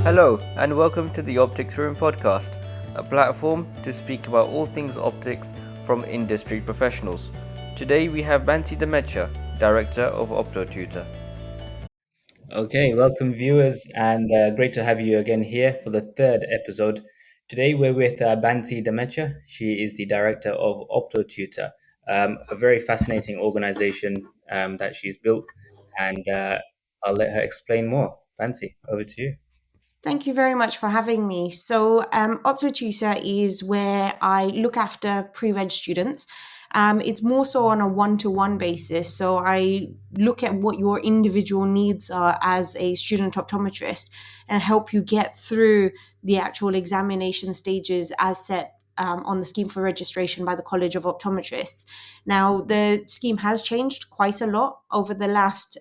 Hello, and welcome to the Optics Room podcast, a platform to speak about all things optics from industry professionals. Today we have Bansi Dhamecha, Director of Optotutor. Okay, welcome viewers, and great to have you again here for the third episode. Today we're with Bansi Dhamecha. She is the director of Optotutor, a very fascinating organization that she's built, and I'll let her explain more. Bansi, over to you. Thank you very much for having me. Optotutor is where I look after pre-reg students. It's more so on a one-to-one basis. So I look at what your individual needs are as a student optometrist and help you get through the actual examination stages as set on the scheme for registration by the College of Optometrists. Now, the scheme has changed quite a lot over the last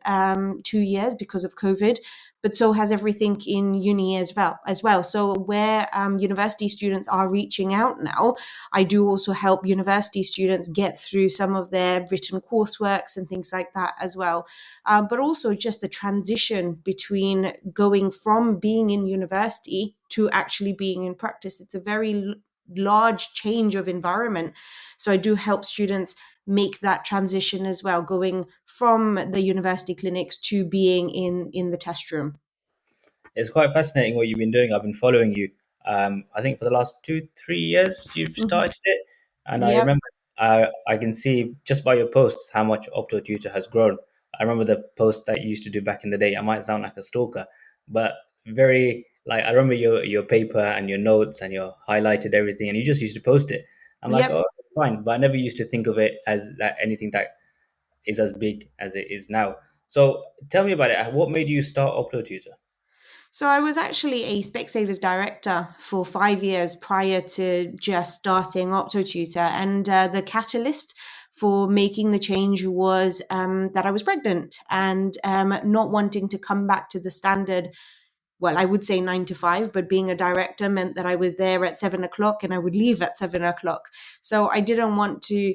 2 years because of COVID, but so has everything in uni as well. So where university students are reaching out now, I do also help university students get through some of their written courseworks and things like that as well. But also just the transition between going from being in university to actually being in practice. It's a very large change of environment. So I do help students make that transition as well, going from the university clinics to being in the test room. It's quite fascinating what you've been doing. I've been following you. I think for the last 2, 3 years you've Mhm. started it, and I Yep. remember I can see just by your posts how much Opto Tutor has grown. I remember the post that you used to do back in the day. I might sound like a stalker, but very like I remember your paper and your notes and your highlighted everything, and you just used to post it. I'm like, Yep. oh, fine, but I never used to think of it as that anything that is as big as it is now. So tell me about it. What made you start Opto Tutor? So I was actually a Specsavers director for 5 years prior to just starting Optotutor, and the catalyst for making the change was that I was pregnant and not wanting to come back to the standard. Well, I would say 9 to 5, but being a director meant that I was there at 7 o'clock and I would leave at 7 o'clock. So I didn't want to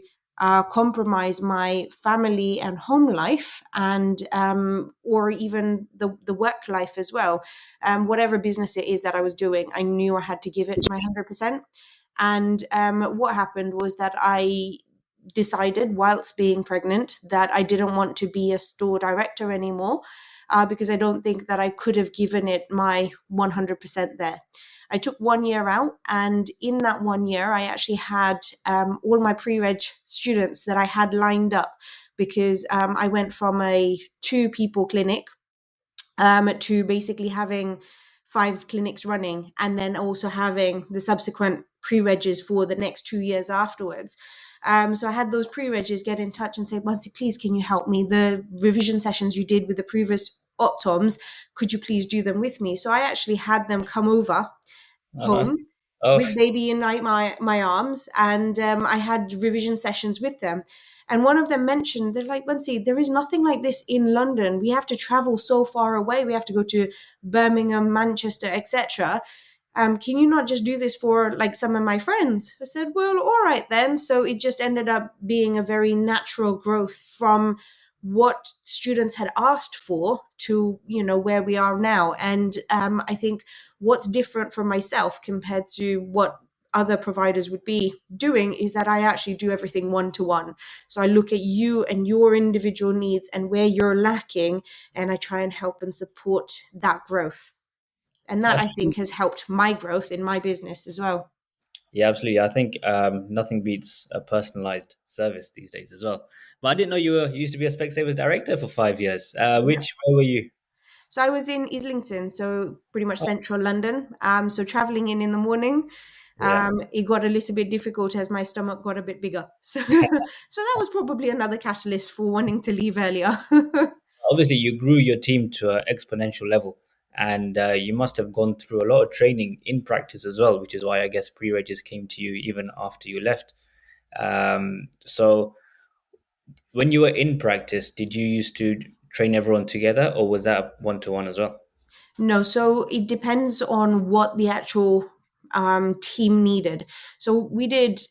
compromise my family and home life, and or even the work life as well. Whatever business it is that I was doing, I knew I had to give it my 100%. And what happened was that I decided whilst being pregnant that I didn't want to be a store director anymore, because I don't think that I could have given it my 100% there. I took 1 year out, and in that 1 year, I actually had all my pre-reg students that I had lined up, because I went from a two-people clinic to basically having 5 clinics running, and then also having the subsequent pre-regs for the next 2 years afterwards. So I had those pre-regs get in touch and say, Bansi, please, can you help me? The revision sessions you did with the previous optoms, could you please do them with me? So I actually had them come over Oh, nice. home Oh, with baby in my arms, and I had revision sessions with them. And one of them mentioned, they're like, Bunsie, there is nothing like this in London. We have to travel so far away. We have to go to Birmingham, Manchester, etc. Can you not just do this for like some of my friends? I said, well, all right then. So it just ended up being a very natural growth from what students had asked for to where we are now. And I think what's different for myself compared to what other providers would be doing is that I actually do everything one to one. So I look at you and your individual needs and where you're lacking, and I try and help and support that growth. And that, I think, has absolutely. helped my growth in my business as well. Yeah, absolutely. I think nothing beats a personalized service these days as well. But I didn't know you used to be a Specsavers director for 5 years. Yeah. Where were you? So I was in Islington, so pretty much Oh, central London. So traveling in the morning, yeah. it got a little bit difficult as my stomach got a bit bigger. So, so that was probably another catalyst for wanting to leave earlier. Obviously, you grew your team to an exponential level, and you must have gone through a lot of training in practice as well, which is why I guess pre-regis came to you even after you left. So when you were in practice, did you used to train everyone together, or was that one to one as well? No, so it depends on what the actual team needed. So we did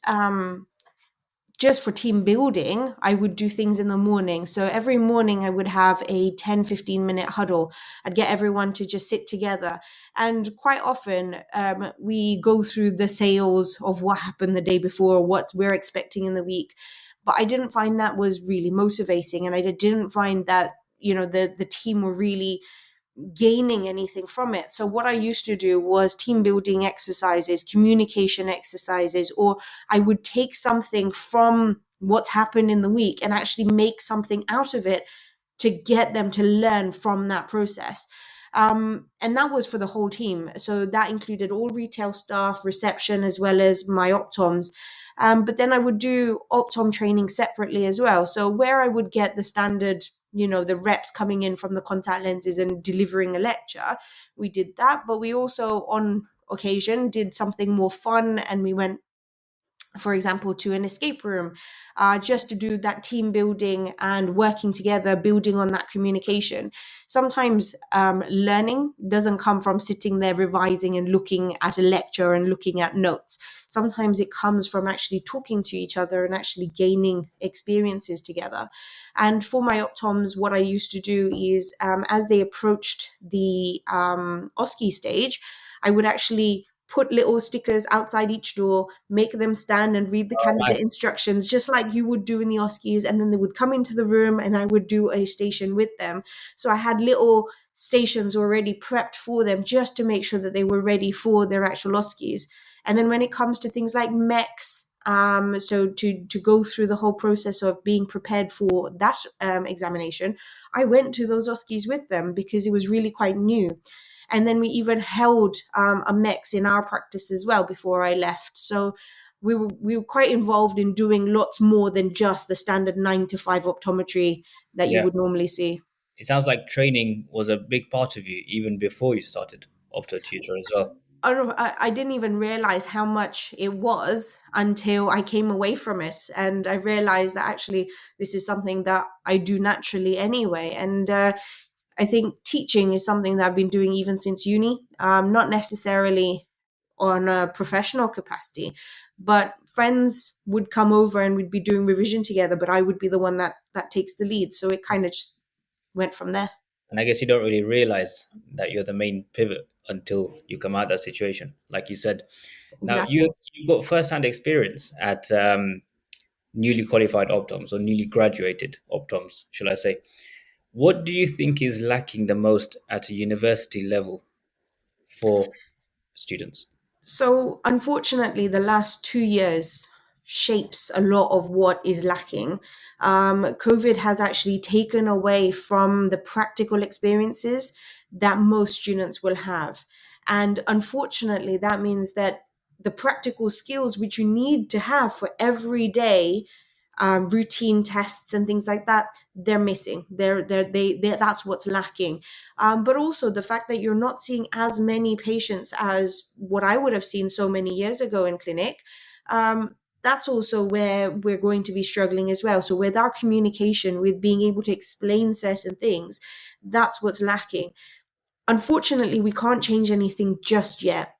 just for team building, I would do things in the morning. So every morning I would have a 10-15 minute huddle. I'd get everyone to just sit together. And quite often we go through the sales of what happened the day before, what we're expecting in the week. But I didn't find that was really motivating. And I didn't find that, the team were really gaining anything from it. So what I used to do was team building exercises, communication exercises, or I would take something from what's happened in the week and actually make something out of it to get them to learn from that process. And that was for the whole team. So that included all retail staff, reception, as well as my optoms. But then I would do optom training separately as well. So where I would get the standard, the reps coming in from the contact lenses and delivering a lecture, we did that. But we also, on occasion, did something more fun, and we went, for example, to an escape room, just to do that team building and working together, building on that communication. Sometimes learning doesn't come from sitting there revising and looking at a lecture and looking at notes. Sometimes it comes from actually talking to each other and actually gaining experiences together. And for my optoms, what I used to do is, as they approached the OSCE stage, I would actually put little stickers outside each door, make them stand and read the Oh, candidate nice. instructions, just like you would do in the OSCEs. And then they would come into the room and I would do a station with them. So I had little stations already prepped for them just to make sure that they were ready for their actual OSCEs. And then when it comes to things like MEX, so to go through the whole process of being prepared for that examination, I went to those OSCEs with them because it was really quite new. And then we even held a MEX in our practice as well before I left. So we were quite involved in doing lots more than just the standard 9 to 5 optometry that you Yeah. would normally see. It sounds like training was a big part of you even before you started Optotutor as well. I didn't even realize how much it was until I came away from it. And I realized that actually this is something that I do naturally anyway. And I think teaching is something that I've been doing even since uni, not necessarily on a professional capacity, but friends would come over and we'd be doing revision together, but I would be the one that takes the lead. So it kind of just went from there. And I guess you don't really realize that you're the main pivot until you come out of that situation, like you said. Now Exactly. you got first-hand experience at newly qualified optoms or newly graduated optoms, shall I say? What do you think is lacking the most at a university level for students? So, unfortunately, the last 2 years shapes a lot of what is lacking. COVID has actually taken away from the practical experiences that most students will have. And unfortunately, that means that the practical skills which you need to have for everyday routine tests and things like that, they're missing. That's what's lacking. But also the fact that you're not seeing as many patients as what I would have seen so many years ago in clinic. That's also where we're going to be struggling as well. So with our communication, with being able to explain certain things, that's what's lacking. Unfortunately, we can't change anything just yet.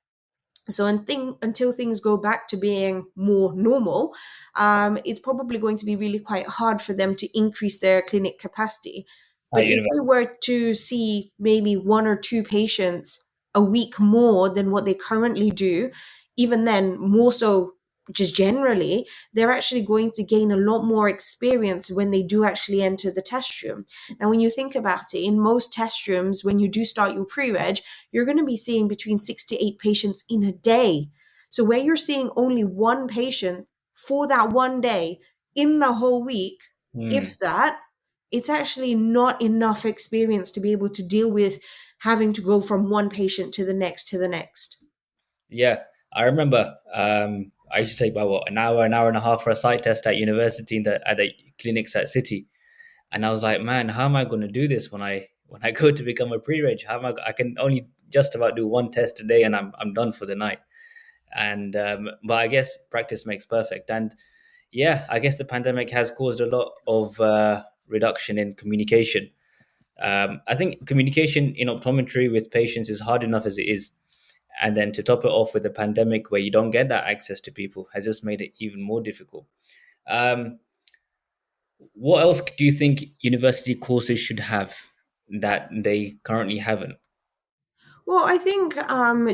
So until things go back to being more normal, it's probably going to be really quite hard for them to increase their clinic capacity. At But if they university? were to see maybe 1 or 2 patients a week more than what they currently do, even then, more so just generally, they're actually going to gain a lot more experience when they do actually enter the test room. Now, when you think about it, in most test rooms, when you do start your pre-reg, you're going to be seeing between 6 to 8 patients in a day. So where you're seeing only one patient for that one day in the whole week, Hmm. if that, it's actually not enough experience to be able to deal with having to go from one patient to the next to the next. Yeah, I remember. I used to take about an hour and a half for a site test at university at the clinics at City, and I was like, man, how am I going to do this when I go to become a pre-reg? How am I can only just about do one test a day, and I'm done for the night. And but I guess practice makes perfect, and yeah, I guess the pandemic has caused a lot of reduction in communication. I think communication in optometry with patients is hard enough as it is. And then to top it off with the pandemic where you don't get that access to people has just made it even more difficult. Um, what else do you think university courses should have that they currently haven't? Well, I think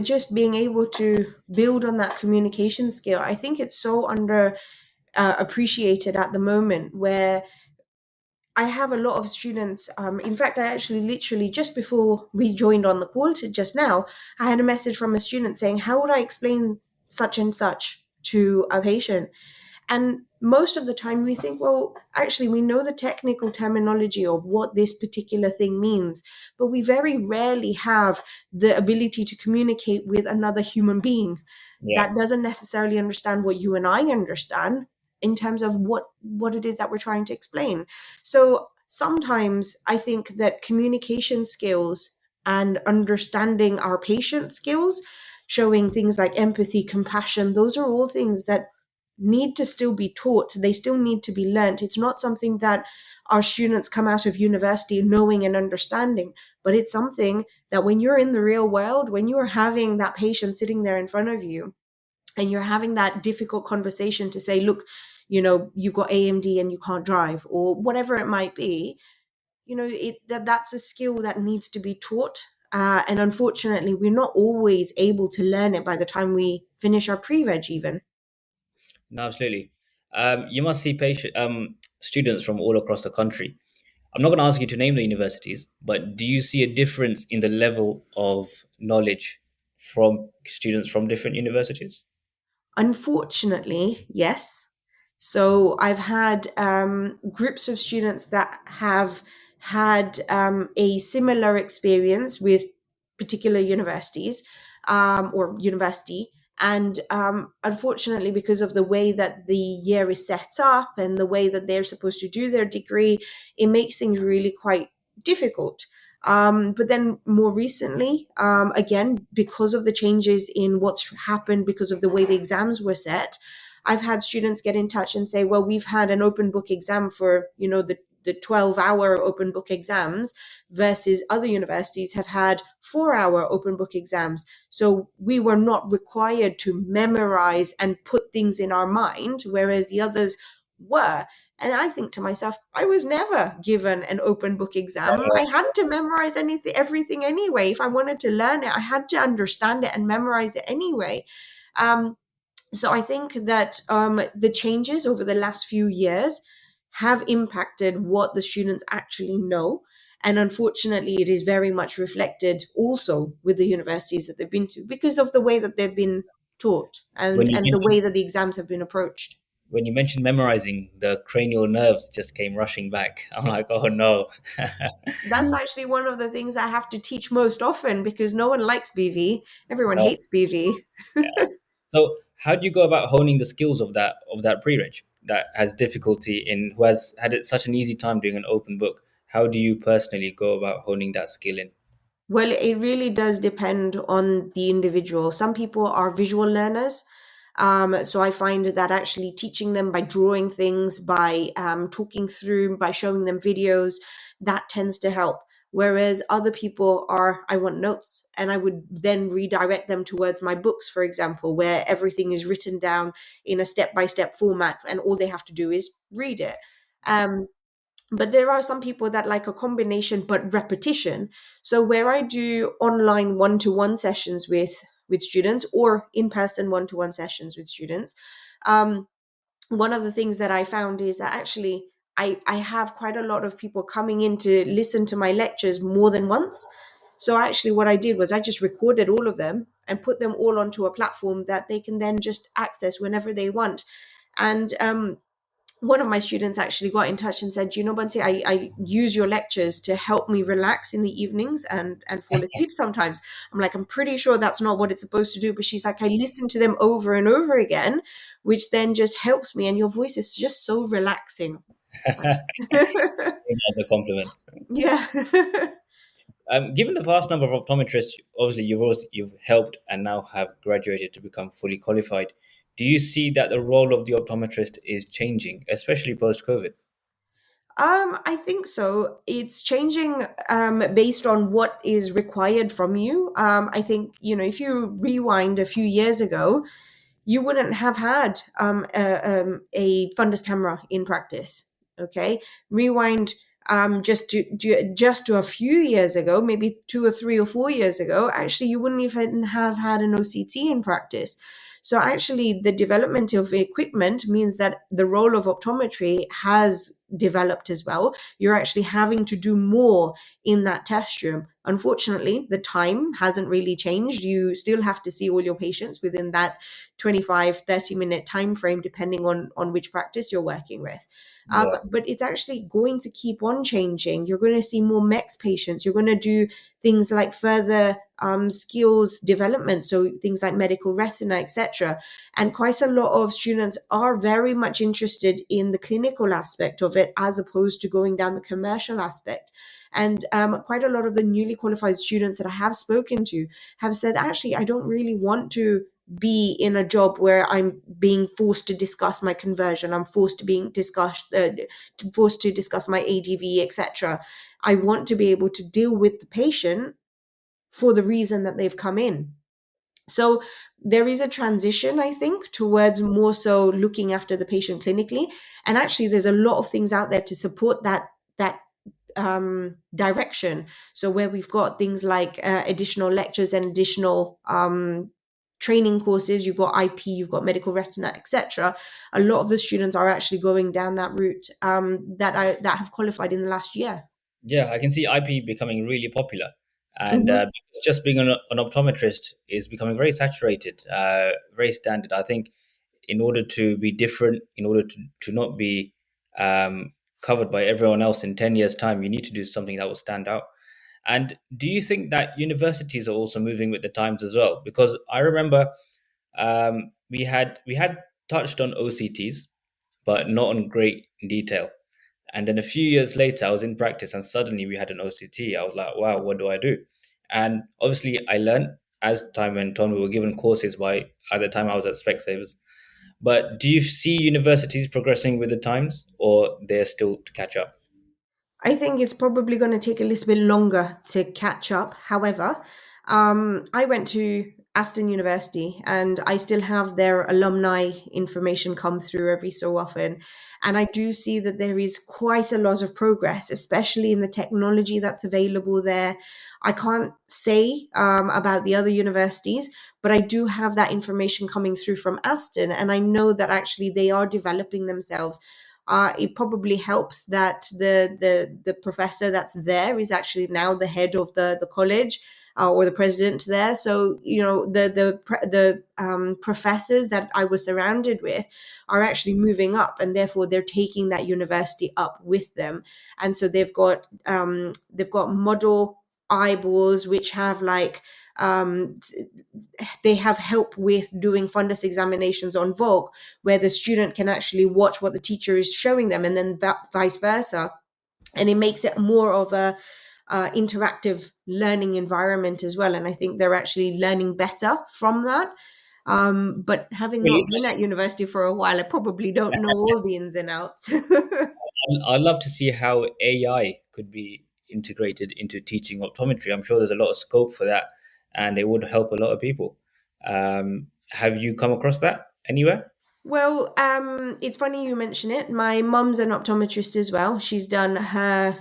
just being able to build on that communication skill, I think it's so under appreciated at the moment, where I have a lot of students. In fact, I actually literally just before we joined on the call to just now, I had a message from a student saying, "How would I explain such and such to a patient?" And most of the time we think, well, actually, we know the technical terminology of what this particular thing means, but we very rarely have the ability to communicate with another human being Yeah, that doesn't necessarily understand what you and I understand in terms of what it is that we're trying to explain. So sometimes I think that communication skills and understanding our patient skills, showing things like empathy, compassion, those are all things that need to still be taught. They still need to be learnt. It's not something that our students come out of university knowing and understanding, but it's something that when you're in the real world, when you are having that patient sitting there in front of you and you're having that difficult conversation to say, look, you've got AMD and you can't drive, or whatever it might be, that's a skill that needs to be taught. And unfortunately, we're not always able to learn it by the time we finish our pre-reg even. no, absolutely. You must see students from all across the country. I'm not going to ask you to name the universities, but do you see a difference in the level of knowledge from students from different universities? Unfortunately, yes. So I've had groups of students that have had a similar experience with particular universities or university. And unfortunately, because of the way that the year is set up and the way that they're supposed to do their degree, it makes things really quite difficult. But then more recently, again, because of the changes in what's happened, because of the way the exams were set, I've had students get in touch and say, well, we've had an open book exam for, the 12-hour open book exams versus other universities have had 4-hour open book exams. So we were not required to memorize and put things in our mind, whereas the others were. And I think to myself, I was never given an open book exam. I had to memorize everything anyway. If I wanted to learn it, I had to understand it and memorize it anyway. Um, so I think that the changes over the last few years have impacted what the students actually know. And unfortunately, it is very much reflected also with the universities that they've been to because of the way that they've been taught When you and the mentioned way that the exams have been approached. when you mentioned memorizing, the cranial nerves just came rushing back. I'm like, oh no. That's actually one of the things I have to teach most often because no one likes BV. Everyone No. hates BV. So how do you go about honing the skills of that pre-reg that has difficulty in who has had it such an easy time doing an open book? How do you personally go about honing that skill in? Well, it really does depend on the individual. Some people are visual learners. So I find that actually teaching them by drawing things, by talking through, by showing them videos, that tends to help. Whereas other people are, I want notes, and I would then redirect them towards my books, for example, where everything is written down in a step by step format, and all they have to do is read it. Um, but there are some people that like a combination but repetition. So where I do online one-to-one sessions with students or in-person one-to-one sessions with students, um, one of the things that I found is that actually I have quite a lot of people coming in to listen to my lectures more than once. So actually what I did was I just recorded all of them and put them all onto a platform that they can then just access whenever they want. And one of my students actually got in touch and said, Bansi, I use your lectures to help me relax in the evenings and fall asleep sometimes. I'm like, I'm pretty sure that's not what it's supposed to do. But she's like, I listen to them over and over again, which then just helps me. And your voice is just so relaxing. Thanks. As a compliment. Yeah. Given the vast number of optometrists, obviously you've helped and now have graduated to become fully qualified. Do you see that the role of the optometrist is changing, especially post COVID? I think so. It's changing based on what is required from you. I think, if you rewind a few years ago, you wouldn't have had a fundus camera in practice. Okay, rewind just to a few years ago, maybe 2 or 3 or 4 years ago, actually you wouldn't even have had an OCT in practice. So actually, the development of equipment means that the role of optometry has developed as well. You're actually having to do more in that test room. Unfortunately, the time hasn't really changed. You still have to see all your patients within that 25-30 minute time frame, depending on which practice you're working with. Yeah. But it's actually going to keep on changing. You're going to see more MEX patients. You're going to do things like further skills development, so things like medical retina, etc. And quite a lot of students are very much interested in the clinical aspect of it as opposed to going down the commercial aspect. And quite a lot of the newly qualified students that I have spoken to have said, actually, I don't really want to be in a job where I'm being forced to discuss my conversion. I'm forced to forced to discuss my ADV, etc. I want to be able to deal with the patient for the reason that they've come in. So there is a transition, I think, towards more so looking after the patient clinically. And actually, there's a lot of things out there to support that direction. So where we've got things like additional lectures and additional training courses, you've got IP, you've got medical retina, etc. A lot of the students are actually going down that route that have qualified in the last year. Yeah, I can see IP becoming really popular, and Mhm. because just being an optometrist is becoming very saturated, very standard. I think in order to be different, in order to not be covered by everyone else in 10 years' time, you need to do something that will stand out. And do you think that universities are also moving with the times as well? Because I remember we had touched on OCTs, but not on great detail. And then a few years later, I was in practice and suddenly we had an OCT. I was like, wow, what do I do? And obviously, I learned as time went on. We were given courses by at the time I was at Specsavers. But do you see universities progressing with the times or they're still to catch up? I think it's probably going to take a little bit longer to catch up. However, I went to Aston University and I still have their alumni information come through every so often. And I do see that there is quite a lot of progress, especially in the technology that's available there. I can't say about the other universities, but I do have that information coming through from Aston. And I know that actually they are developing themselves. It probably helps that the professor that's there is actually now the head of the college, or the president there. So the professors that I was surrounded with are actually moving up, and therefore they're taking that university up with them. And so they've got model eyeballs which have like um, they have help with doing fundus examinations on Vogue, where the student can actually watch what the teacher is showing them, and then vice versa. And it makes it more of a interactive learning environment as well. And I think they're actually learning better from that. But having Really not been interesting. at university for a while, I probably don't know all the ins and outs. I'd love to see how AI could be integrated into teaching optometry. I'm sure there's a lot of scope for that, and it would help a lot of people. Have you come across that anywhere? Well, it's funny you mention it. My mum's an optometrist as well. She's done her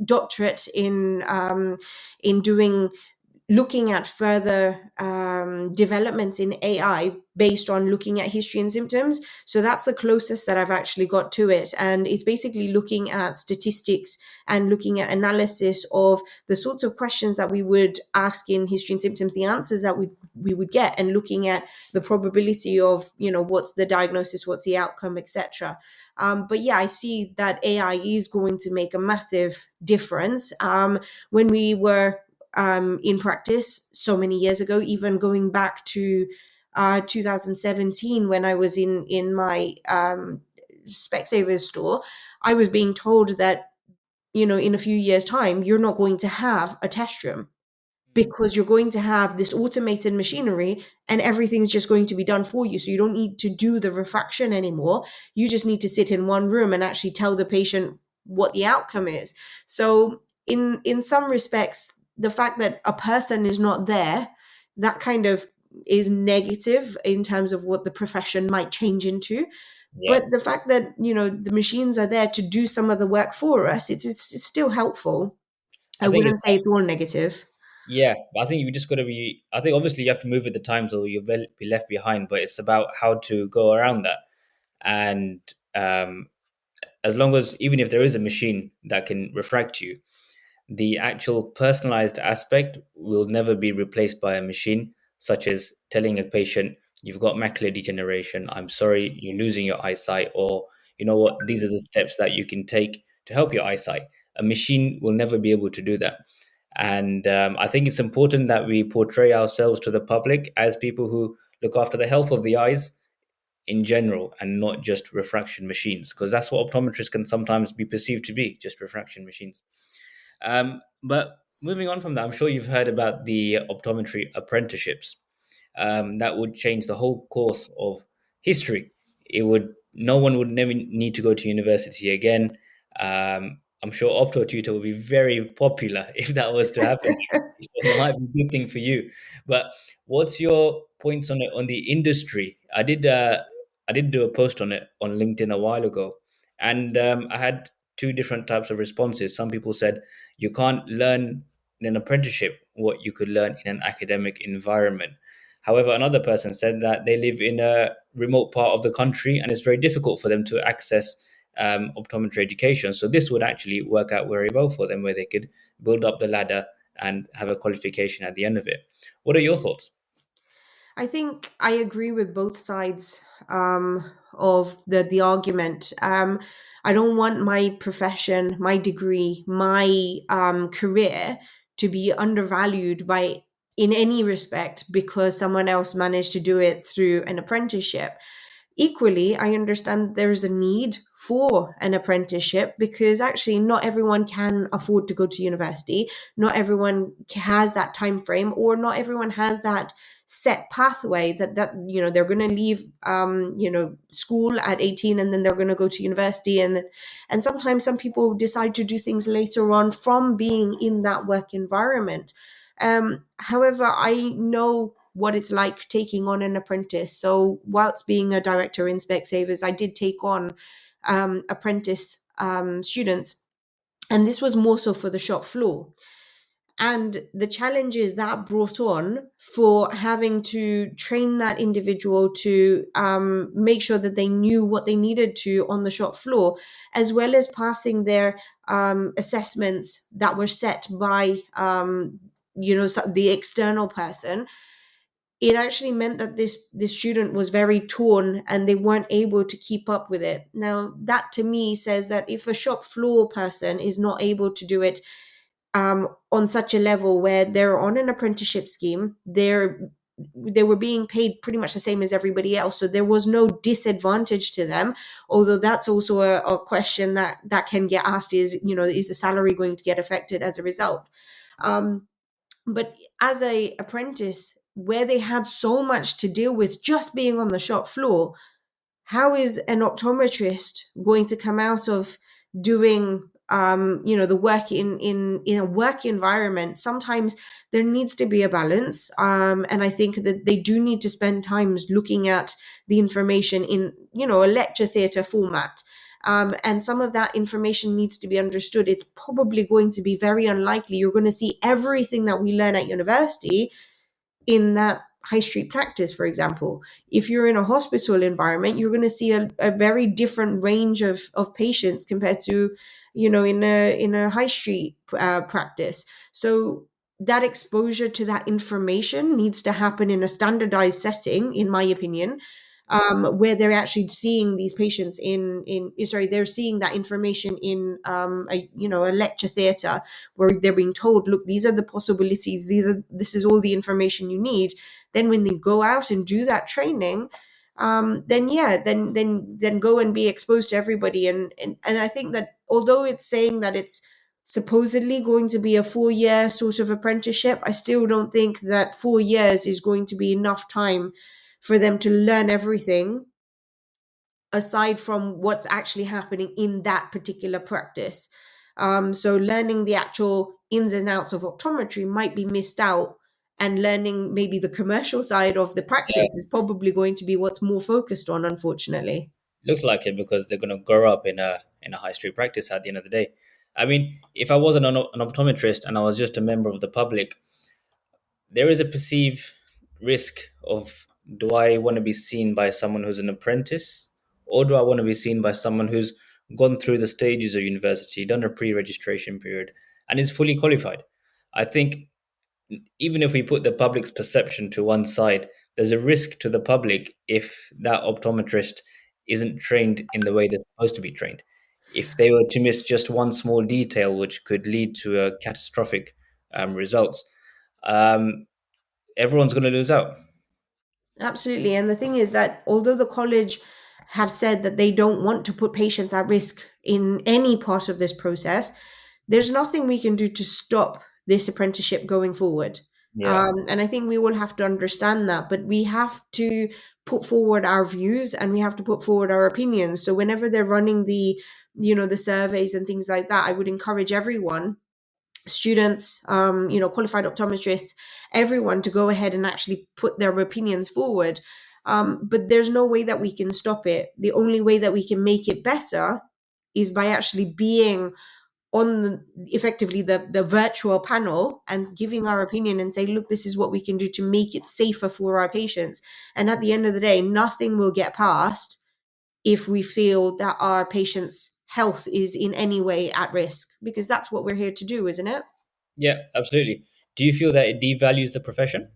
doctorate in doing looking at further developments in AI based on looking at history and symptoms. So that's the closest that I've actually got to it. And it's basically looking at statistics and looking at analysis of the sorts of questions that we would ask in history and symptoms, the answers that we would get, and looking at the probability of, what's the diagnosis, what's the outcome, etc. But yeah, I see that AI is going to make a massive difference. When we were in practice so many years ago, even going back to 2017 when I was in my Specsavers store, I was being told that in a few years' time you're not going to have a test room because you're going to have this automated machinery and everything's just going to be done for you. So you don't need to do the refraction anymore. You just need to sit in one room and actually tell the patient what the outcome is. So in some respects, the fact that a person is not there, that kind of is negative in terms of what the profession might change into. Yeah, But the fact that the machines are there to do some of the work for us, it's still helpful. I I think wouldn't it's say it's all negative. yeah. I think you just got to be. I think obviously you have to move with the times, or you'll be left behind. But it's about how to go around that, and as long as even if there is a machine that can refract you, the actual personalized aspect will never be replaced by a machine, such as telling a patient, you've got macular degeneration, I'm sorry, you're losing your eyesight, or you know what, these are the steps that you can take to help your eyesight. A machine will never be able to do that. And I think it's important that we portray ourselves to the public as people who look after the health of the eyes in general and not just refraction machines, because that's what optometrists can sometimes be perceived to be, just refraction machines. But moving on from that, I'm sure you've heard about the optometry apprenticeships. That would change the whole course of history. It would no one would never need to go to university again. I'm sure Optotutor will be very popular if that was to happen. So it might be a good thing for you. But what's your points on it on the industry? I did do a post on it on LinkedIn a while ago, and I had two different types of responses. Some people said you can't learn in an apprenticeship what you could learn in an academic environment. However, another person said that they live in a remote part of the country and it's very difficult for them to access optometry education. So this would actually work out very well for them, where they could build up the ladder and have a qualification at the end of it. What are your thoughts? I think I agree with both sides of the argument. I don't want my profession, my degree, my career to be undervalued by in any respect because someone else managed to do it through an apprenticeship. Equally, I understand there's a need for an apprenticeship because actually not everyone can afford to go to university. Not everyone has that time frame, or not everyone has that set pathway that they're going to leave school at 18 and then they're going to go to university, and sometimes some people decide to do things later on from being in that work environment. However, I know what it's like taking on an apprentice. So whilst being a director in Specsavers, I did take on apprentice students, and this was more so for the shop floor. And the challenges that brought on for having to train that individual to make sure that they knew what they needed to on the shop floor, as well as passing their assessments that were set by the external person. It actually meant that this student was very torn and they weren't able to keep up with it. Now that to me says that if a shop floor person is not able to do it on such a level where they're on an apprenticeship scheme, they were being paid pretty much the same as everybody else, so there was no disadvantage to them. Although that's also a question that can get asked, is the salary going to get affected as a result? But as a apprentice, where they had so much to deal with just being on the shop floor, how is an optometrist going to come out of doing the work in a work environment? Sometimes there needs to be a balance, and I think that they do need to spend times looking at the information in a lecture theatre format. And some of that information needs to be understood. It's probably going to be very unlikely you're going to see everything that we learn at university in that high street practice, for example. If you're in a hospital environment, you're going to see a very different range of patients compared to in a high street practice. So that exposure to that information needs to happen in a standardized setting, in my opinion, where they're actually seeing these patients they're seeing that information in a lecture theatre, where they're being told, look, these are the possibilities, this is all the information you need. Then when they go out and do that training, then go and be exposed to everybody. And I think that although it's saying that it's supposedly going to be a 4-year sort of apprenticeship, I still don't think that 4 years is going to be enough time for them to learn everything aside from what's actually happening in that particular practice. So learning the actual ins and outs of optometry might be missed out, and learning maybe the commercial side of the Yeah, practice is probably going to be what's more focused on, unfortunately. looks like it because they're going to grow up in a high street practice at the end of the day. I mean, if I wasn't an optometrist and I was just a member of the public, there is a perceived risk of, do I want to be seen by someone who's an apprentice, or do I want to be seen by someone who's gone through the stages of university, done a pre-registration period, and is fully qualified? I think even if we put the public's perception to one side, there's a risk to the public if that optometrist isn't trained in the way they're supposed to be trained. If they were to miss just one small detail, which could lead to a catastrophic results, um, everyone's going to lose out. Absolutely. And the thing is that although the college have said that they don't want to put patients at risk in any part of this process, there's nothing we can do to stop this apprenticeship going forward. Yeah, And I think we will have to understand that, but we have to put forward our views and we have to put forward our opinions. So whenever they're running the surveys and things like that, I would encourage everyone, students, qualified optometrists, everyone to go ahead and actually put their opinions forward. But there's no way that we can stop it. The only way that we can make it better is by actually being on effectively the virtual panel and giving our opinion and say, look, this is what we can do to make it safer for our patients. And at the end of the day, nothing will get passed if we feel that our patient's health is in any way at risk, because that's what we're here to do, isn't it? yeah, absolutely. Do you feel that it devalues the profession?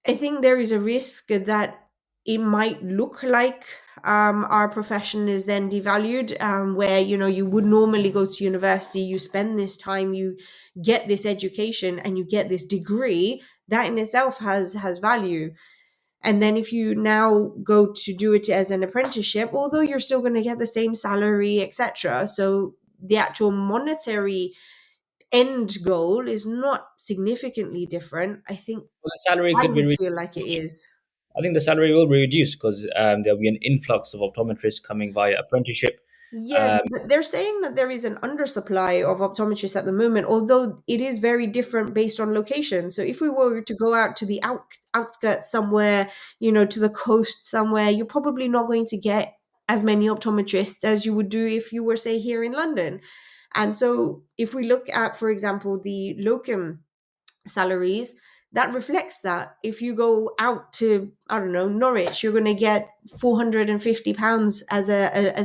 I think there is a risk that it might look like our profession is then devalued, where you would normally go to university, you spend this time, you get this education, and you get this degree. That in itself has value. And then if you now go to do it as an apprenticeship, although you're still going to get the same salary, etc. So the actual monetary end goal is not significantly different. I think Well, the salary I could be would reduced. feel like it is. I think the salary will be reduced because there'll be an influx of optometrists coming via apprenticeship. Yes, Um, but they're saying that there is an undersupply of optometrists at the moment, although it is very different based on location. So if we were to go out to the outskirts somewhere, to the coast somewhere, you're probably not going to get as many optometrists as you would do if you were, say, here in London. And so if we look at, for example, the locum salaries, that reflects that. If you go out to, I don't know, Norwich, you're going to get £450 as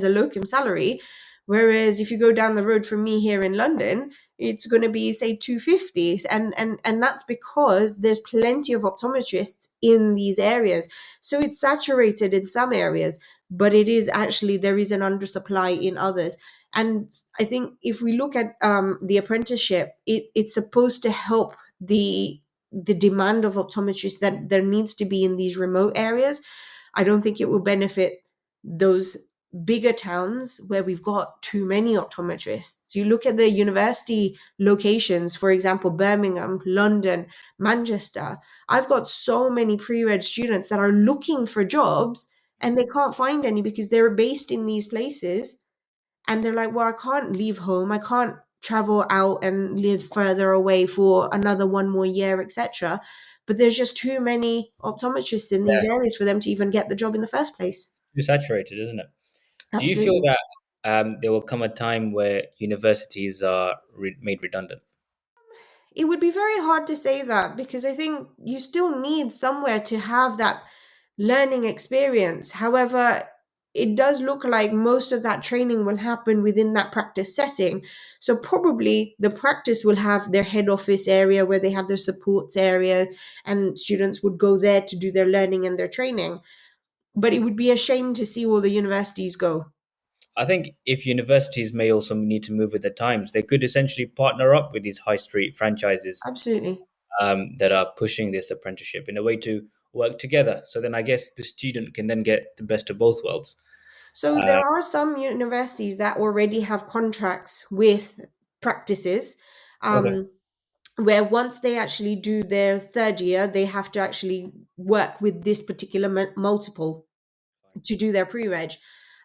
a locum salary, whereas if you go down the road from me here in London, it's going to be, say, 250. And that's because there's plenty of optometrists in these areas, so it's saturated in some areas, but it is actually, there is an undersupply in others. And I think if we look at the apprenticeship, it's supposed to help the demand of optometrists that there needs to be in these remote areas. I don't think it will benefit those bigger towns where we've got too many optometrists. You look at the university locations, for example, Birmingham, London, Manchester. I've got so many pre-reg students that are looking for jobs and they can't find any because they're based in these places, and they're like, well, I can't leave home, I can't travel out and live further away for another one more year, etc. But there's just too many optometrists in these yeah, areas for them to even get the job in the first place. too saturated, isn't it? Do you feel Absolutely. that there will come a time where universities are made redundant? It would be very hard to say that, because I think you still need somewhere to have that learning experience. However, it does look like most of that training will happen within that practice setting. So probably the practice will have their head office area where they have their supports area, and students would go there to do their learning and their training. But it would be a shame to see all the universities go. I think if universities may also need to move with the times, they could essentially partner up with these high street franchises Absolutely. that are pushing this apprenticeship in a way to work together. So then I guess the student can then get the best of both worlds. So Uh, there are some universities that already have contracts with practices, okay. um, where once they actually do their third year, they have to actually work with this particular multiple Fine. to do their pre-reg.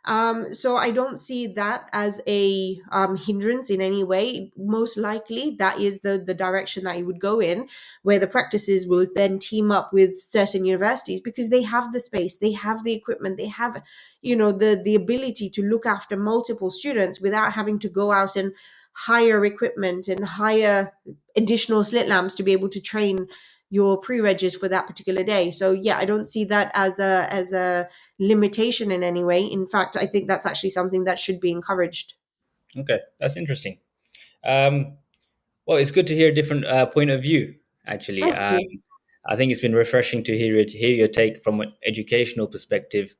So I don't see that as a hindrance in any way. Most likely, that is the direction that you would go in, where the practices will then team up with certain universities because they have the space, they have the equipment, they have, the ability to look after multiple students without having to go out and hire equipment and hire additional slit lamps to be able to train your pre-regis for that particular day. So yeah, I don't see that as a limitation in any way. In fact, I think that's actually something that should be encouraged. Okay, that's interesting. Um, well, it's good to hear a different point of view. Actually, Thank you. I think it's been refreshing to hear your take from an educational perspective,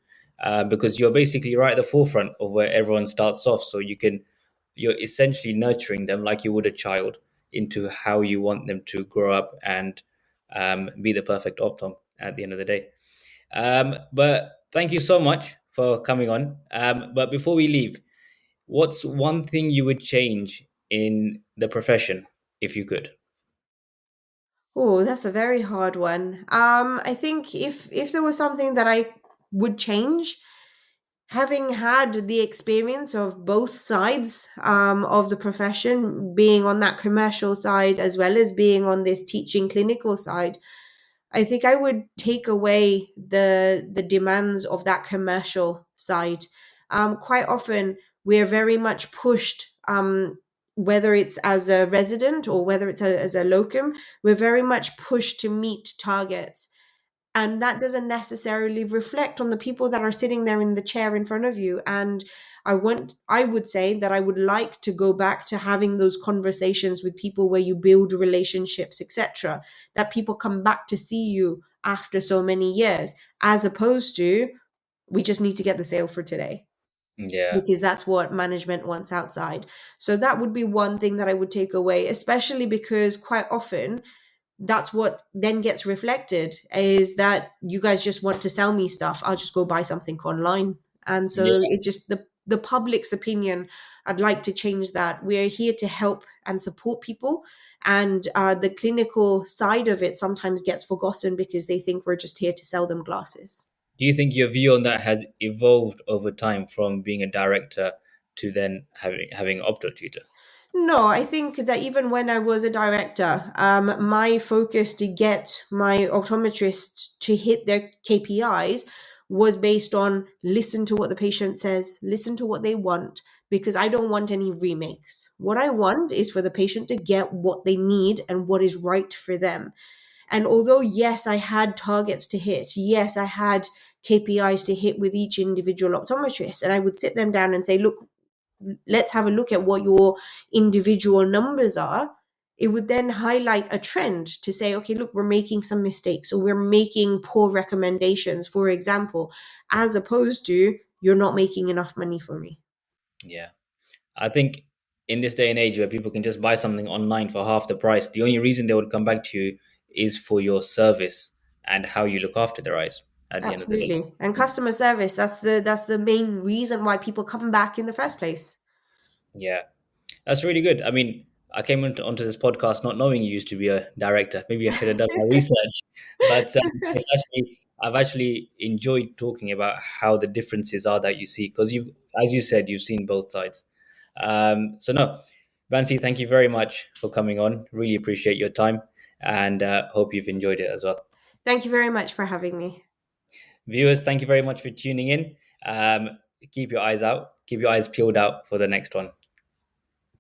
because you're basically right at the forefront of where everyone starts off. So you're essentially nurturing them like you would a child into how you want them to grow up and be the perfect optom at the end of the day. But thank you so much for coming on. But before we leave, what's one thing you would change in the profession if you could? Oh, that's a very hard one. I think if there was something that I would change, having had the experience of both sides of the profession, being on that commercial side as well as being on this teaching clinical side, I think I would take away the demands of that commercial side. Quite often, we're very much pushed, whether it's as a resident or whether it's as a locum, we're very much pushed to meet targets, and that doesn't necessarily reflect on the people that are sitting there in the chair in front of you. And I would say that I would like to go back to having those conversations with people where you build relationships, etc., that people come back to see you after so many years, as opposed to we just need to get the sale for today, Yeah, because that's what management wants outside. So that would be one thing that I would take away, especially because quite often that's what then gets reflected, is that you guys just want to sell me stuff, I'll just go buy something online. And so yeah. it's just the public's opinion. I'd like to change that. We're here to help and support people, and the clinical side of it sometimes gets forgotten because they think we're just here to sell them glasses. Do you think your view on that has evolved over time from being a director to then having opto tutor? No, I think that even when I was a director, my focus to get my optometrist to hit their KPIs was based on listen to what the patient says, listen to what they want, because I don't want any remakes. What I want is for the patient to get what they need and what is right for them. And although, yes, I had targets to hit, yes, I had KPIs to hit with each individual optometrist, and I would sit them down and say, look, let's have a look at what your individual numbers are. It would then highlight a trend to say, okay, look, we're making some mistakes or we're making poor recommendations, for example, as opposed to you're not making enough money for me. Yeah. I think in this day and age where people can just buy something online for half the price, the only reason they would come back to you is for your service and how you look after their eyes at the end of the day. Absolutely. And customer service, that's the main reason why people come back in the first place. Yeah. That's really good. I mean, I came onto this podcast not knowing you used to be a director. Maybe I should have done my research. But I've actually enjoyed talking about how the differences are that you see, because as you said, you've seen both sides. So no, Bansi, thank you very much for coming on. Really appreciate your time, and hope you've enjoyed it as well. Thank you very much for having me. Viewers, thank you very much for tuning in. Keep your eyes out, keep your eyes peeled out for the next one.